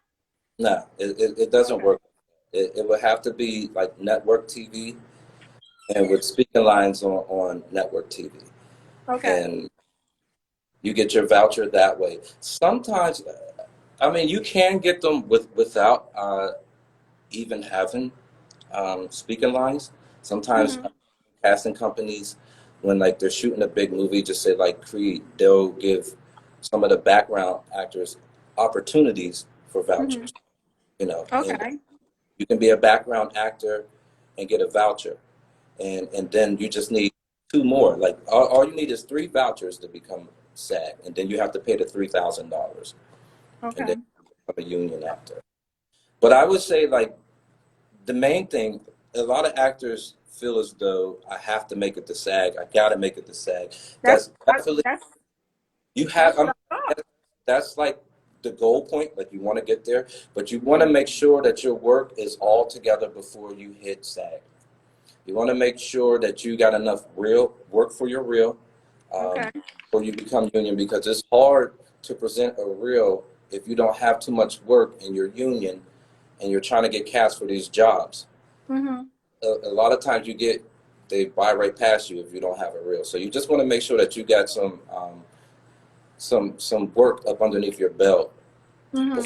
No, it doesn't work. It would have to be like network TV and with speaking lines on network TV. Okay. And you get your voucher that way. Sometimes I mean, you can get them without even having speaking lines. Sometimes Mm-hmm. casting companies, when like they're shooting a big movie, just say like Creed, they'll give some of the background actors opportunities for Mm-hmm. vouchers. You know, and Okay. you can be a background actor and get a voucher, and then you just need two more. Like all you need is three vouchers to become SAG, and then you have to pay the $3,000, and then Okay. you become a union actor. But I would say like the main thing, a lot of actors feel as though I have to make it to SAG. I got to make it to SAG. That's That's definitely that's you that's have. what I thought. That's like the goal point. Like you want to get there, but you want to make sure that your work is all together before you hit SAG. You want to make sure that you got enough real work for your reel Okay. before you become union, because it's hard to present a reel if you don't have too much work in your union and you're trying to get cast for these jobs. Mm-hmm. A lot of times they buy right past you if you don't have a reel. So you just want to make sure that you got some work up underneath your belt, Mm-hmm.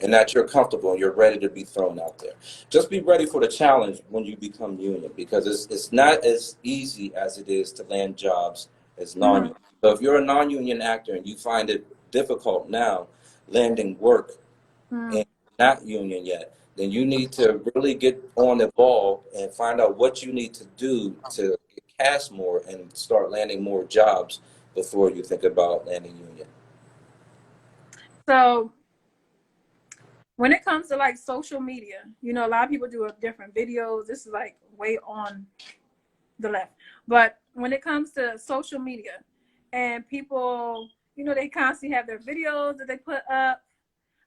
and that you're comfortable and you're ready to be thrown out there. Just be ready for the challenge when you become union, because it's not as easy as it is to land jobs as Mm-hmm. non-union. So if you're a non-union actor and you find it difficult now landing work Mm-hmm. and not union yet, then you need to really get on the ball and find out what you need to do to get cast more and start landing more jobs before you think about landing union. So when it comes to like social media, a lot of people do different videos. This is like way on the left. But when it comes to social media and people, they constantly have their videos that they put up.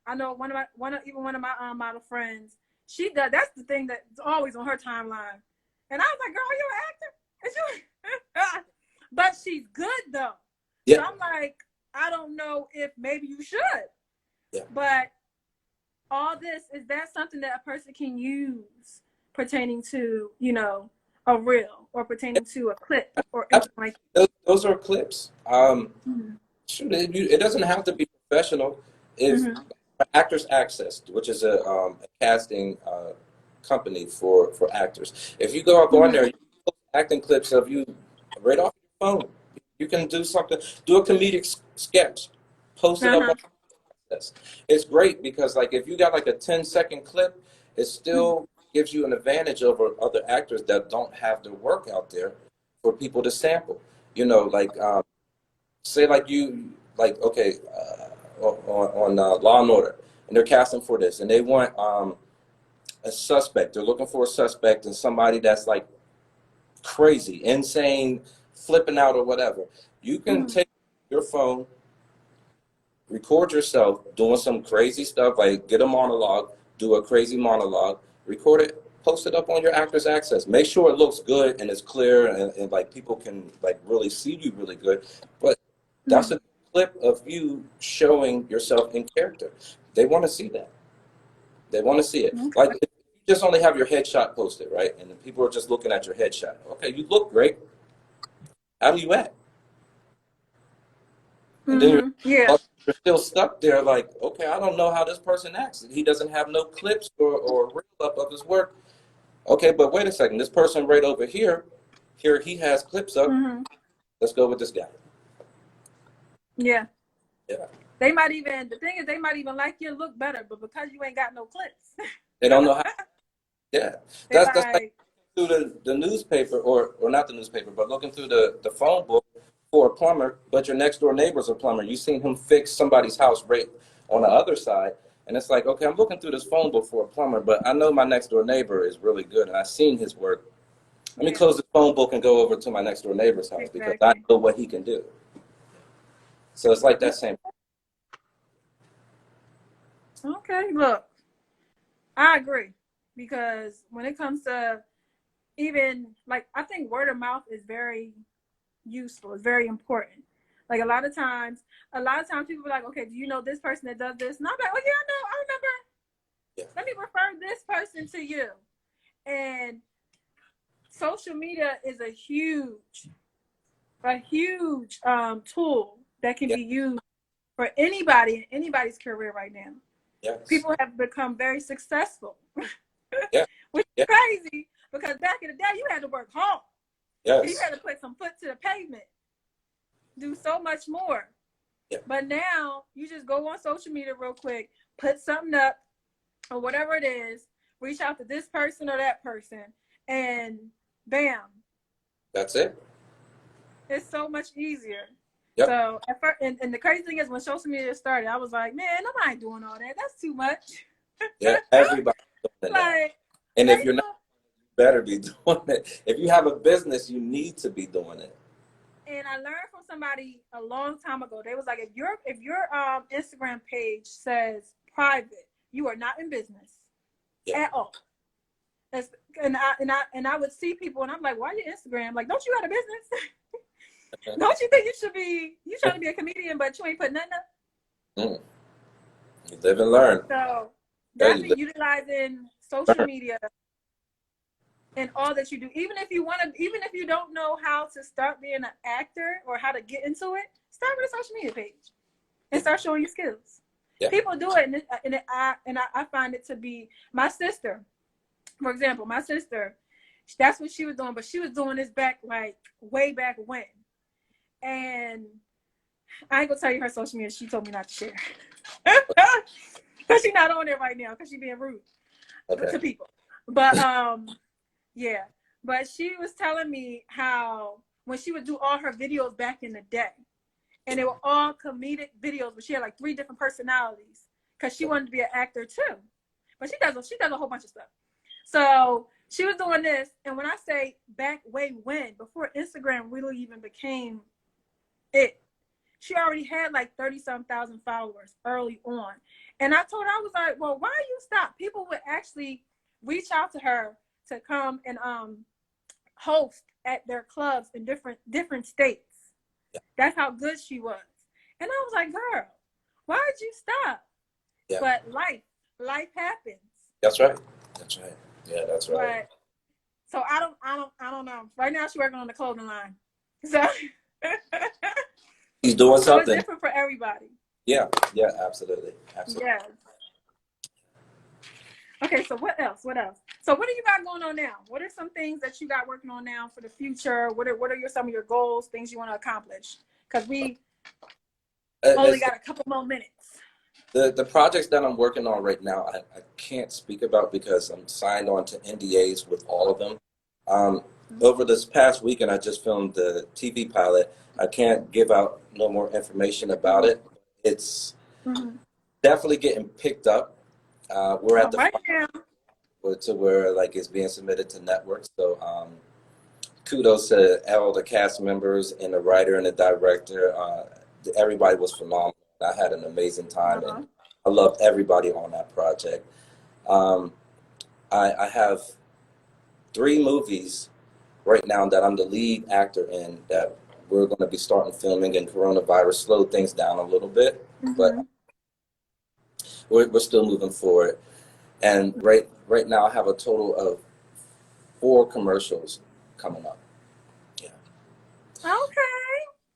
I know one of my model friends, she does. That's the thing that's always on her timeline. And I was like, girl, are you an actor? And she was, but she's good though. So Yeah, I'm like, I don't know if maybe you should. yeah. But all this, is that something that a person can use pertaining to, a reel or pertaining to a clip or anything Absolutely. like Those are clips. that? Shoot, it doesn't have to be professional. If Mm-hmm. Actors Access, which is a casting company for actors, if you go on Mm-hmm. there, you post acting clips of you right off your phone. You can do something, do a comedic sketch, post it up Uh-huh. on Access. It's great because like if you got like a 10-second clip, it still gives you an advantage over other actors that don't have their work out there for people to sample. Like say like you like okay on Law and Order, and they're casting for this, and they want a suspect. They're looking for a suspect and somebody that's like crazy, insane, flipping out or whatever. You can Mm-hmm. take your phone, record yourself doing some crazy stuff, like get a monologue, do a crazy monologue, record it, post it up on your Actors Access. Make sure it looks good and it's clear, and like people can like really see you really good. But that's Mm-hmm. a clip of you showing yourself in character. They want to see that. They want to see it. Like Okay. if you just only have your headshot posted, right? And the people are just looking at your headshot. Okay, you look great. How do you act? And then Mm-hmm. Yeah. you're still stuck there like, okay, I don't know how this person acts. He doesn't have no clips or reel up of his work. Okay, but wait a second. This person right over here he has clips up. Mm-hmm. Let's go with this guy. Yeah. Yeah. The thing is, they might even like you look better, but because you ain't got no clips, They don't know how. Yeah. they That's like like, through the newspaper or not the newspaper, but looking through the phone book for a plumber, but your next door neighbor's a plumber. You seen him fix somebody's house right on the other side. And it's like, okay, I'm looking through this phone book for a plumber, but I know my next door neighbor is really good and I've seen his work. Let me yeah, close the phone book and go over to my next door neighbor's house because I exactly. know what he can do. So it's like that same. Okay, look, I agree because when it comes to even like, I think word of mouth is very useful. It's very important. Like a lot of times people are like, okay, do you know this person that does this? And I'm like, oh yeah, I know, I remember. Yeah. Let me refer this person to you. And social media is a huge tool that can Yeah. be used for anybody's career right now. Yes. People have become very successful. Yeah. Which is crazy, because back in the day, you had to work hard. Yes. You had to put some foot to the pavement, do so much more. Yeah. But now you just go on social media real quick, put something up or whatever it is, reach out to this person or that person, and bam. That's it. It's so much easier. Yep. So at first, and the crazy thing is, when social media started, I was like, man, nobody doing all that. That's too much. Yeah, everybody doing it. And if you're not, you better be doing it. If you have a business, you need to be doing it. And I learned from somebody a long time ago. They was like, if your Instagram page says private, you are not in business at all. And I would see people, and I'm like, why your Instagram? Like, don't you have a business? Don't you think you trying to be a comedian, but you ain't putting nothing up? You live and learn. So definitely utilizing social media and all that you do. Even if you don't know how to start being an actor or how to get into it, start with a social media page and start showing your skills. Yeah. People do it, and I find it to be, my sister, for example, that's what she was doing, but she was doing this back, like, way back when. And I ain't gonna tell you her social media. She told me not to share. Because she's not on there right now, because she's being rude to people. But yeah. But she was telling me how when she would do all her videos back in the day, and they were all comedic videos, but she had like 3 different personalities, because she wanted to be an actor too. But she does a whole bunch of stuff. So she was doing this, and when I say back way when, before Instagram really even became it, she already had like 30-some thousand followers early on. And I told her, I was like, well, why you stop? People would actually reach out to her to come and host at their clubs in different states. Yeah. That's how good she was. And I was like, girl, why did you stop? Yeah. But life happens. That's right. Yeah, that's right. But, so I don't know. Right now she's working on the clothing line. So he's doing something. So it's different for everybody. Yeah, absolutely. Yeah. Okay, so what else? So what do you got going on now? What are some things that you got working on now for the future? What are some of your goals, things you want to accomplish? Because we only got a couple more minutes. The projects that I'm working on right now, I can't speak about because I'm signed on to NDAs with all of them. Over this past weekend, I just filmed the TV pilot. I can't give out no more information about it. It's definitely getting picked up. We're at the now to where like it's being submitted to networks. So kudos to all the cast members and the writer and the director. Everybody was phenomenal. I had an amazing time, and I loved everybody on that project. I have 3 movies right now that I'm the lead actor in that we're going to be starting filming, and coronavirus slowed things down a little bit, but we're still moving forward. And right now I have a total of 4 commercials coming up. Yeah. Okay.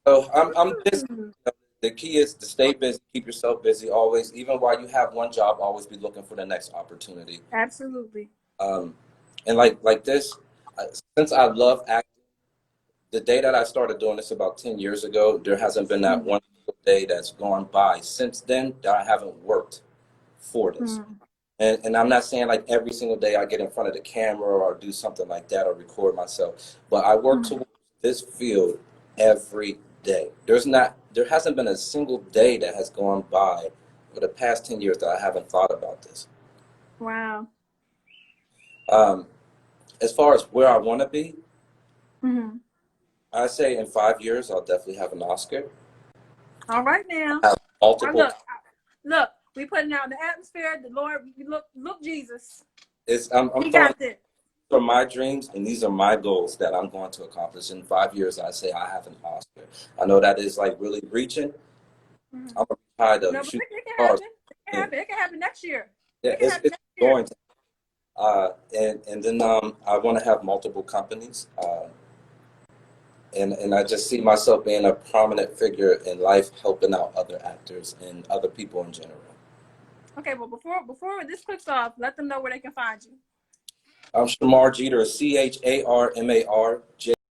So I'm busy. The key is to stay busy, keep yourself busy always. Even while you have one job, always be looking for the next opportunity. Absolutely. And like this, since I love acting, the day that I started doing this about 10 years ago, there hasn't been that one day that's gone by since then that I haven't worked for this. And I'm not saying like every single day I get in front of the camera or do something like that or record myself, but I work towards this field every day. There hasn't been a single day that has gone by for the past 10 years that I haven't thought about this. Wow. As far as where I want to be, I say in 5 years I'll definitely have an Oscar. All right now. Multiple. Look, we putting out in the atmosphere. The Lord, look, Jesus. I'm got this. For my dreams, and these are my goals that I'm going to accomplish. In 5 years, I say I have an Oscar. I know that is like really reaching. I'm going to try to shoot stars. It can happen next year. Yeah, it's going to. And then I want to have multiple companies. and I just see myself being a prominent figure in life, helping out other actors and other people in general. Okay, well, before this clicks off, let them know where they can find you. I'm Charmar Jeter, CHARMAR.